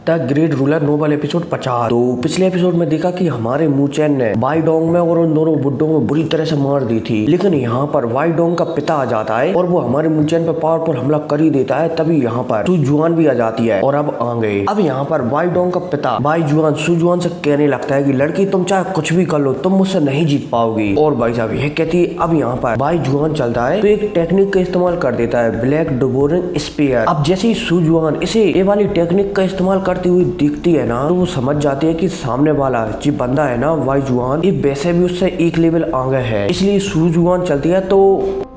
The great ruler noble episode 50। तो पिछले episode में देखा कि हमारे मूचेन ने वाई डोंग में और उन दोनों बुड्ढों में बुरी तरह से मार दी थी, लेकिन यहाँ पर वाई डोंग का पिता आ जाता है और वो हमारे मूचेन पे पावरफुल हमला कर ही देता है। तभी यहाँ पर सुजुआन भी आ जाती है और अब आ गए। अब यहाँ पर वाई डोंग का पिता वाई जुआन सुजुआन से कहने लगता है कि लड़की तुम चाहे कुछ भी कर लो, तुम मुझसे नहीं जीत पाओगी। और भाई साहब यह कहती है। अब यहाँ पर वाई जुआन चलता है तो एक टेक्निक का इस्तेमाल कर देता है, ब्लैक डिवोरिंग स्पीयर। अब जैसे ही सुजुआन इसे ये वाली टेक्निक का इस्तेमाल करती हुई दिखती है ना, तो वो समझ जाती है कि सामने वाला जो बंदा है ना वाई जुआन, ये वैसे भी उससे एक लेवल आगे है। इसलिए सुजुआन चलती है तो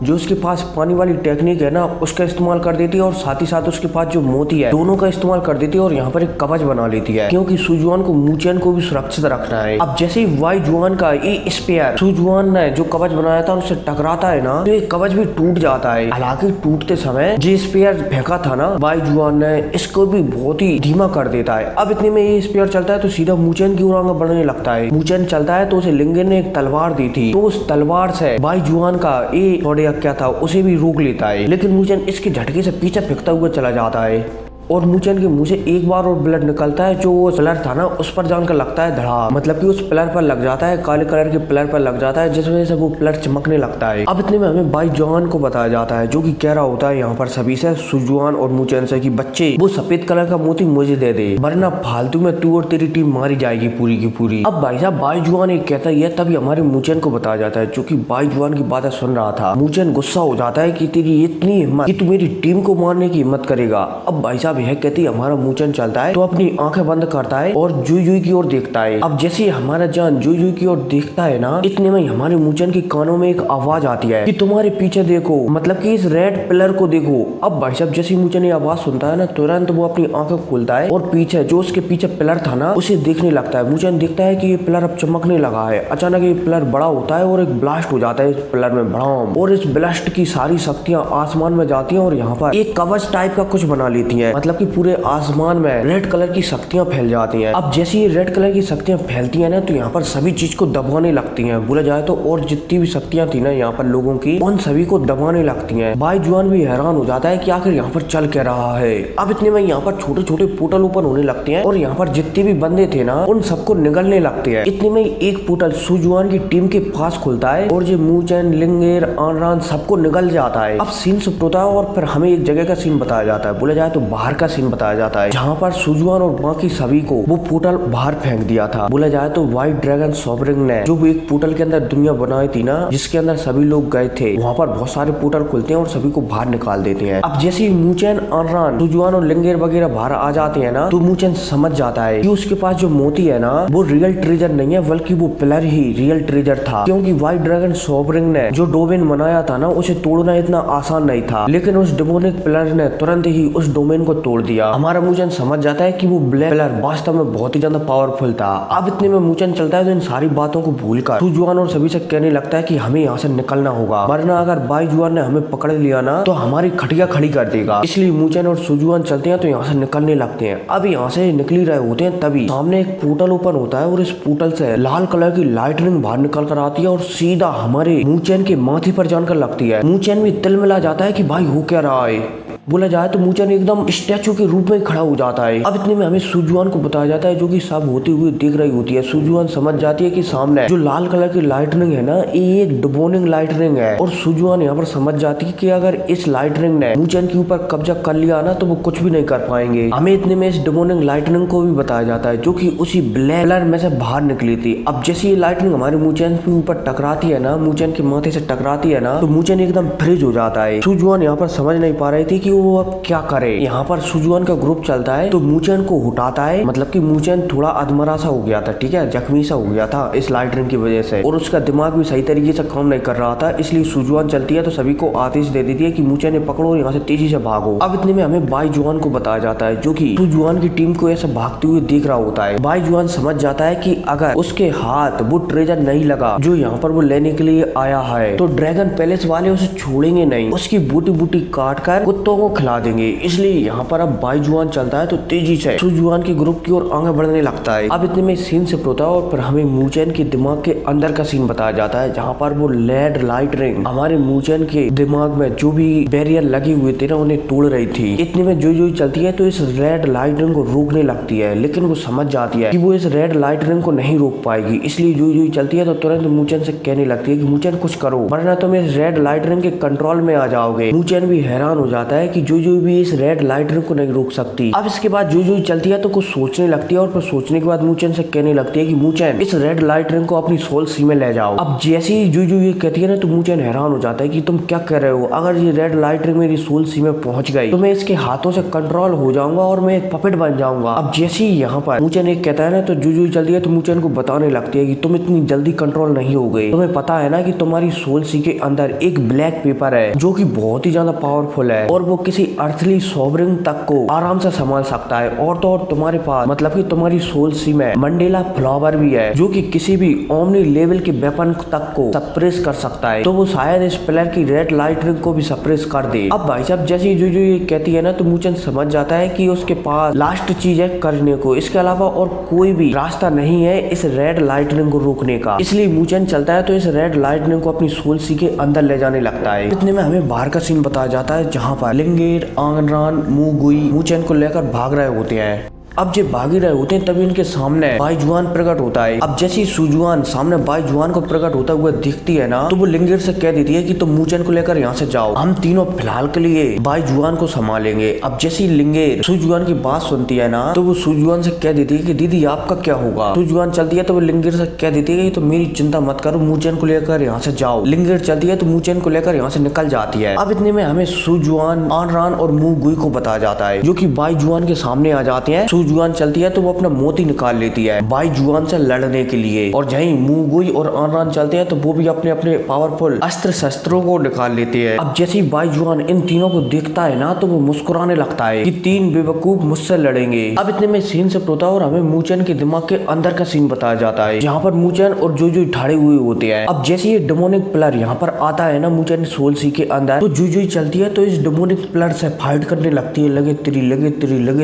जो उसके पास पानी वाली टेक्निक है ना उसका इस्तेमाल कर देती है और साथ ही साथ उसके पास जो मोती है दोनों का इस्तेमाल कर देती है और यहाँ पर एक कवच बना लेती है, क्योंकि सुजुआन को मूचेन को भी सुरक्षित रखना है। अब जैसे ही वाई जुआन का ये स्पेयर सुजुआन ने जो कवच बनाया था उससे टकराता है ना, तो ये कवच भी टूट जाता है। हालांकि टूटते समय जो स्पेयर फेंका था ना वाई जुआन ने, इसको भी बहुत ही धीमा कर देता है। अब इतने में ये स्पेयर चलता है तो सीधा मूचेन की ओर आगे बढ़ने लगता है। मूचेन चलता है तो उसे लिंगेन ने एक तलवार दी थी, तो उस तलवार से वाई जुआन का ये क्या था उसे भी रोक लेता है, लेकिन मूचेन इसके झटके से पीछे फेंकता हुआ चला जाता है और मूचेन के मुंह से एक बार और ब्लड निकलता है। जो वो पिलर था ना उस पर जानकर लगता है धड़ा, मतलब कि उस पिलर पर लग जाता है, काले कलर के पिलर पर लग जाता है, जिस वजह से वो पिलर चमकने लगता है। अब इतने में हमें वाई जुआन को बताया जाता है, जो कि कह रहा होता है यहाँ पर सभी से, सुजुआन और मूचेन से, कि बच्चे वो सफेद कलर का मोती मुझे दे दे, वरना फालतू में तू और तेरी टीम मारी जाएगी पूरी की पूरी। अब भाई साहब वाई जुआन एक कहता है, तभी हमारे मूचेन को बताया जाता है, जो कि वाई जुआन की बातें सुन रहा था। मूचेन गुस्सा हो जाता है कि तेरी इतनी हिम्मत कि तू मेरी टीम को मारने की हिम्मत करेगा। अब भाई साहब यह कहती हमारा मूचेन चलता है तो अपनी आंखें बंद करता है और जुई जुई की ओर देखता है। अब जैसे हमारा जान जुई जुई की ओर देखता है ना, इतने में हमारे मूचेन के कानों में एक आवाज आती है कि तुम्हारे पीछे देखो, मतलब कि इस रेड पिलर को देखो। अब भाई साहब जैसे मूचेन ये आवाज सुनता है ना, तुरंत वो अपनी आंखें खोलता है और पीछे जो उसके पीछे पिलर था ना उसे देखने लगता है। मूचेन देखता है कि ये पिलर अब चमकने लगा है। अचानक ये पिलर बड़ा होता है और एक ब्लास्ट हो जाता है इस पिलर में भड़ाम, और इस ब्लास्ट की सारी शक्तियां आसमान में जाती हैं और यहाँ पर एक कवच टाइप का कुछ बना लेती है, मतलब कि पूरे आसमान में रेड कलर की शक्तियां फैल जाती हैं। अब जैसे ये रेड कलर की शक्तियां फैलती हैं ना, तो यहाँ पर सभी चीज को दबाने लगती हैं। बोला जाए तो और जितनी भी शक्तियां थी ना यहाँ पर लोगों की, उन सभी को दबाने लगती हैं। वाई जुआन भी हैरान हो जाता है कि आखिर यहाँ पर चल क्या रहा है। अब इतने में यहाँ पर छोटे छोटे पोर्टल ओपन होने लगते हैं और यहाँ पर जितने भी बंदे थे ना उन सबको निगलने लगते हैं। इतने में एक पोर्टल सुजुआन की टीम के पास खुलता है और जो मूचेन, लिंगेर, आनरान सबको निगल जाता है। अब सीन शिफ्ट होता है और फिर हमें एक जगह का सीन बताया जाता है। बोला जाए तो बाहर का सीन बताया जाता है, जहाँ पर सुजुआन और बाकी सभी को वो पोर्टल बाहर फेंक दिया था। बोला जाए तो व्हाइट ड्रैगन सॉवरिंग ने जो एक पोर्टल के अंदर दुनिया बनाई थी ना, जिसके अंदर सभी लोग गए थे, वहाँ पर बहुत सारे पोर्टल खुलते हैं और सभी को बाहर निकाल देते हैं। अब जैसे ही मूचेन, आनरान, सुजुआन और लिंगेर वगैरह बाहर आ जाते हैं ना, तो मूचेन समझ जाता है कि उसके पास जो मोती है ना वो रियल ट्रेजर नहीं है, बल्कि वो पिलर ही रियल ट्रेजर था। क्योंकि व्हाइट ड्रैगन सॉवरिंग ने जो डोमेन बनाया था ना उसे तोड़ना इतना आसान नहीं था, लेकिन उस डिमोनिक पिलर ने तुरंत ही उस डोमेन को तोड़ दिया। हमारा मूचेन समझ जाता है कि वो ब्लैक पिलर वास्तव में बहुत ही ज्यादा पावरफुल था। अब इतने में मूचेन चलता है तो इन सारी बातों को भूलकर सुजुआन और सभी से कहने लगता है कि हमें यहाँ से निकलना होगा, वरना अगर वाई जुआन ने हमें पकड़ लिया ना तो हमारी खटिया खड़ी कर देगा। इसलिए मूचेन और सुजुआन चलते हैं तो यहाँ से निकलने लगते हैं। अब यहाँ से निकल ही रहे होते हैं, तभी सामने एक पोर्टल ओपन होता है और इस पोर्टल से लाल कलर की लाइटनिंग बाहर निकल कर आती है और सीधा हमारे मूचेन के माथे पर जानकर लगती है। मूचेन भी तिलमिला जाता है कि भाई हो क्या रहा है। बोला जाए तो मूचेन एकदम स्टैचू के रूप में खड़ा हो जाता है। अब इतने में हमें सुजुआन को बताया जाता है, जो कि सब होते हुए देख रही होती है। सुजुआन समझ जाती है कि सामने जो लाल कलर की लाइटनिंग है ना, ये एक डिमोनिक लाइटनिंग है, और सुजुआन यहाँ पर समझ जाती है कि अगर इस लाइटनिंग ने मूचेन के ऊपर कब्जा कर लिया ना तो वो कुछ भी नहीं कर पाएंगे। हमें इतने में इस डिमोनिक लाइटनिंग को भी बताया जाता है, जो कि उसी ब्लैक कलर में से बाहर निकली थी। अब जैसे ये लाइटनिंग हमारे मूचेन के ऊपर टकराती है ना, मूचेन के माथे से टकराती है ना, तो मूचेन एकदम फ्रीज हो जाता है। सुजुआन यहाँ पर समझ नहीं पा रही थी कि वो अब क्या करे। यहाँ पर सुजुआन का ग्रुप चलता है तो मूचेन को हटाता है, मतलब कि मूचेन थोड़ा अधमरा सा हो गया था, ठीक है, जख्मी सा हो गया था इस लाइटनिंग की वजह से, और उसका दिमाग भी सही तरीके से काम नहीं कर रहा था। इसलिए सुजुआन चलती है तो सभी को आदेश दे देती है कि मूचेन ने पकड़ो, यहाँ से तेजी से भागो। अब इतने में हमें वाई जुआन को बताया जाता है, जो कि सुजुआन की टीम को ऐसा भागते हुए देख रहा होता है। वाई जुआन समझ जाता है कि अगर उसके हाथ वो ट्रेजर नहीं लगा जो यहाँ पर वो लेने के लिए आया है, तो ड्रैगन पैलेस वाले उसे छोड़ेंगे नहीं। उसकी बूटी बूटी काट कर कुत्तों को खिला देंगे। इसलिए यहाँ पर अब बाईजुआन चलता है तो तेजी से सुजुआन के ग्रुप की ओर आगे बढ़ने लगता है। अब इतने में सीन शिफ्ट होता है और फिर हमें मूचेन के दिमाग के अंदर का सीन बताया जाता है, जहाँ पर वो लेड लाइट रिंग हमारे मूचेन के दिमाग में जो भी बैरियर लगे हुए थे ना उन्हें तोड़ रही थी। इतने में जो चलती है तो इस रेड लाइट रिंग को रोकने लगती है, लेकिन वो समझ जाती है कि वो इस रेड लाइट रिंग को नहीं रोक पाएगी। इसलिए जो चलती है तो तुरंत मूचेन से कहने लगती है कि मूचेन कुछ करो वरना तुम इस रेड लाइट रिंग के कंट्रोल में आ जाओगे। मूचेन भी हैरान हो जाता है कि जो भी इस रेड लाइट रिंग को नहीं रोक सकती। अब इसके बाद जो चलती है तो कुछ सोचने लगती है और फिर सोचने के बाद मूचेन से कहने लगती है कि मूचेन इस रेड लाइट रिंग को अपनी सोल सी में ले जाओ। अब जैसे ही जो ये कहती है ना तो मूचेन हैरान हो जाता है कि तुम क्या कर रहे हो, अगर ये रेड लाइट रिंग मेरी सोल सी में पहुंच गई तो मैं इसके हाथों से कंट्रोल हो जाऊंगा और मैं एक पपेट बन जाऊंगा। अब जैसे ही यहाँ पर मूचेन एक कहता है ना तो जो चलती है तो मूचेन को बताने लगती है कि तुम इतनी जल्दी कंट्रोल नहीं हो गए। तुम्हें पता है ना कि तुम्हारी सोल सी के अंदर एक ब्लैक पेपर है जो कि बहुत ही ज्यादा पावरफुल है और वो किसी अर्थली सॉवरिन तक को आराम से संभाल सकता है। और तो और तुम्हारे पास मतलब कि तुम्हारी सोल सी में मंडेला फ्लावर भी है जो कि किसी भी ओमनी लेवल के वेपन तक को सप्रेस कर सकता है। तो वो शायद इस प्लेयर की रेड लाइट रिंग को भी सप्रेस कर दे। अब भाई साहब जैसे ही जो ये कहती है ना तो मूचेन समझ जाता है कि उसके पास लास्ट चीज है करने को, इसके अलावा और कोई भी रास्ता नहीं है इस रेड लाइट रिंग को रोकने का। इसलिए मूचेन चलता है तो इस रेड लाइट रिंग को अपनी सोल सी के अंदर ले जाने लगता है। इतने में हमें बाहर का सीन बताया जाता है जहाँ पर लिंगेर, आंगनरान, मूगुई मूचेन को लेकर भाग रहे होते हैं। अब जब भागी रहे होते हैं तभी इनके सामने बाईजुआन प्रकट होता है। अब जैसे ही सुजुआन सामने बाईजुआन को प्रकट होता हुआ दिखती है ना तो वो लिंगेर से कह देती है कि तुम मूचेन को लेकर यहाँ से जाओ, हम तीनों फिलहाल के लिए बाईजुआन को संभालेंगे। अब जैसे ही लिंगेर सुजुआन की बात सुनती है ना तो वो सुजुआन से कह देती है कि दीदी आपका क्या होगा। सुजुआन चलती है तो वो लिंगेर से कह देती है कि तुम मेरी चिंता मत करो, मूचेन को लेकर यहाँ से जाओ। लिंगेर चलती है तो मूचेन को लेकर यहाँ से निकल जाती है। अब इतने में हमें सुजुआन, आनरान और मूगुई को बताया जाता है जो की बाईजुआन के सामने आ जाते हैं। सुजुआन चलती है तो वो अपना मोती निकाल लेती है बाईजुआन से लड़ने के लिए और जहीं मूगुई और आनरान चलते हैं तो वो भी अपने अपने पावरफुल अस्त्र शस्त्रों को निकाल लेते हैं। अब जैसे ही बाईजुआन इन तीनों को देखता है ना तो वो मुस्कुराने लगता है कि तीन बेवकूफ मुझसे लड़ेंगे। अब इतने में सीन शिफ्ट होता है और हमें मूचेन के दिमाग के अंदर का सीन बताया जाता है जहाँ पर मूचेन और जो ठाड़े हुए होते हैं। अब जैसे ये डेमोनिक प्लेयर यहाँ पर आता है ना मूचेन सोल सी के अंदर तो जो चलती है तो इस डेमोनिक प्लेयर से फाइट करने लगती है, लगे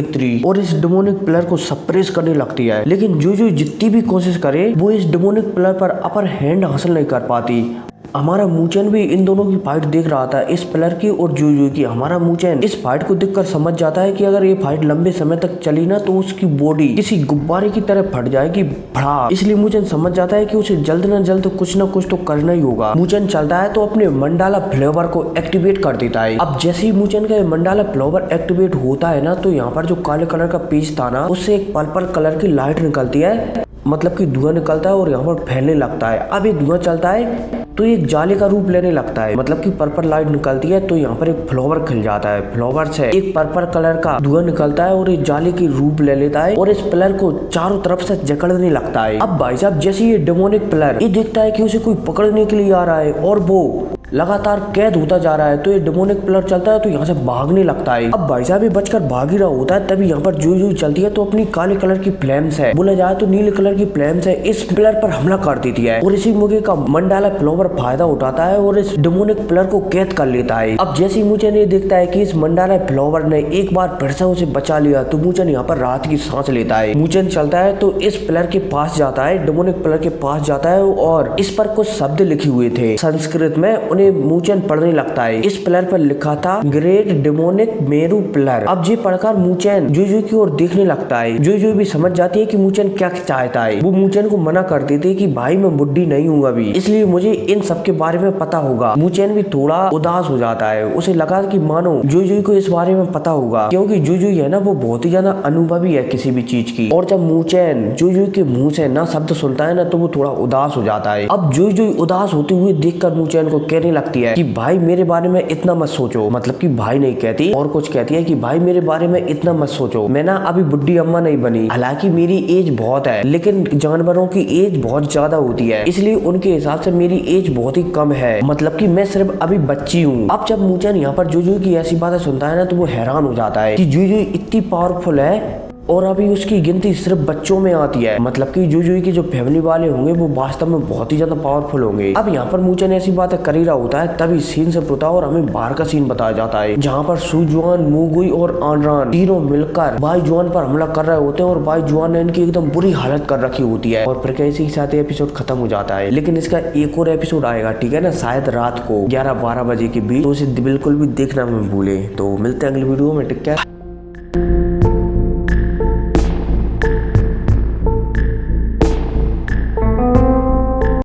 तिरी और इस डेमोनिक प्लेयर को सप्रेस करने लगती है। लेकिन जो जितनी भी कोशिश करे वो इस डेमोनिक प्लेयर पर अपर हैंड हासिल नहीं कर पाती। हमारा मूचेन भी इन दोनों की फाइट देख रहा था, इस प्लेयर की और जो की। हमारा मूचेन इस फाइट को देखकर समझ जाता है कि अगर ये फाइट लंबे समय तक चली ना तो उसकी बॉडी किसी गुब्बारे की तरह फट जाएगी भड़ा। इसलिए मूचेन समझ जाता है कि उसे जल्द न जल्द कुछ न कुछ तो करना ही होगा। मूचेन चलता है तो अपने मंडाला फ्लेवर को एक्टिवेट कर देता है। अब जैसे ही मूचेन का मंडाला फ्लेवर एक्टिवेट होता है ना तो यहाँ पर जो काले कलर का पेज था ना उससे एक पर्पल कलर की लाइट निकलती है, मतलब कि धुआं निकलता है और यहाँ पर फैलने लगता है। अब ये धुआं चलता है तो एक जाले का रूप लेने लगता है, मतलब कि पर्पल लाइट निकलती है तो यहाँ पर एक फ्लावर खिल जाता है। फ्लावर से एक पर्पल कलर का धुआं निकलता है और ये जाले की रूप ले लेता है और इस प्लेयर को चारों तरफ से जकड़ने लगता है। अब भाई साहब जैसे ये डेमोनिक प्लेयर ये देखता है कि उसे कोई पकड़ने के लिए आ रहा है और वो लगातार कैद होता जा रहा है तो ये डेमोनिक प्लेयर चलता है तो यहाँ से भागने लगता है। अब भाई साहब ये बचकर भाग ही रहा होता है तभी यहाँ पर जो चलती है तो अपनी काले कलर की फ्लेम्स है, बोला जाए तो नीले कलर की फ्लेम्स है, इस प्लेयर पर हमला कर देती है और इसी मौके का मंडाला फ्लावर फायदा उठाता है और इस डेमोनिक प्लेयर को कैद कर लेता है। अब जैसे मूचेन ये देखता है कि इस मंडाला फ्लावर ने एक बार फिर से उसे बचा लिया तो मूचेन यहाँ पर राहत की सांस लेता है। मूचेन चलता है तो इस प्लेयर के पास जाता है, डेमोनिक प्लेयर के पास जाता है और इस पर कुछ शब्द लिखे हुए थे संस्कृत में, उन्हें मूचेन पढ़ने लगता है। इस प्लेयर पर लिखा था ग्रेट डेमोनिक मेरू प्लेयर। अब ये पढ़कर मूचेन जो की ओर देखने लगता है। जो भी समझ जाती है कि मूचेन क्या चाहता है। वो मूचेन को मना कर देते कि भाई मैं बुढ़ी नहीं हूँ अभी, इसलिए मुझे इन सब के बारे में पता होगा। मूचेन भी थोड़ा उदास हो जाता है, उसे लगा कि मानो जो को इस बारे में पता होगा क्योंकि जो है ना वो बहुत ही ज्यादा अनुभवी है किसी भी चीज की। और जब मूचेन जो के मुंह से ना शब्द सुनता है ना तो वो थोड़ा उदास हो जाता है। अब जो उदास होते हुए देखकर मूचेन को कहने लगती है कि भाई मेरे बारे में इतना मत सोचो, मतलब कि भाई नहीं कहती और कुछ कहती है कि भाई मेरे बारे में इतना मत सोचो, मैं ना अभी बुढ़ी अम्मा नहीं बनी, हालांकि मेरी एज बहुत है लेकिन जानवरों की एज बहुत ज्यादा होती है इसलिए उनके हिसाब से मेरी एज बहुत ही कम है, मतलब कि मैं सिर्फ अभी बच्ची हूँ। अब जब मूचेन यहाँ पर जो की ऐसी बातें सुनता है ना तो वो हैरान हो जाता है कि जो इतनी पावरफुल है और अभी उसकी गिनती सिर्फ बच्चों में आती है, मतलब कि जुजुई की जो फैमिली वाले होंगे वो वास्तव में बहुत ही ज्यादा पावरफुल होंगे। अब यहाँ पर मूचेन ऐसी बातें कर ही रहा होता है, तभी सीन से होता है और हमें बाहर का सीन बताया जाता है, जहाँ पर सुजुआन, मुगुई और आनरान तीनों मिलकर बाई जुआन पर हमला कर रहे होते हैं और बाई जुआन ने इनकी एकदम बुरी हालत कर रखी होती है। और फिर कैसे ही साथ एपिसोड खत्म हो जाता है। लेकिन इसका एक और एपिसोड आएगा, ठीक है ना, शायद रात को 11-12 बजे के बीच, तो उसे बिल्कुल भी देखना मत भूले। तो मिलते हैं अगली वीडियो में, टेक केयर।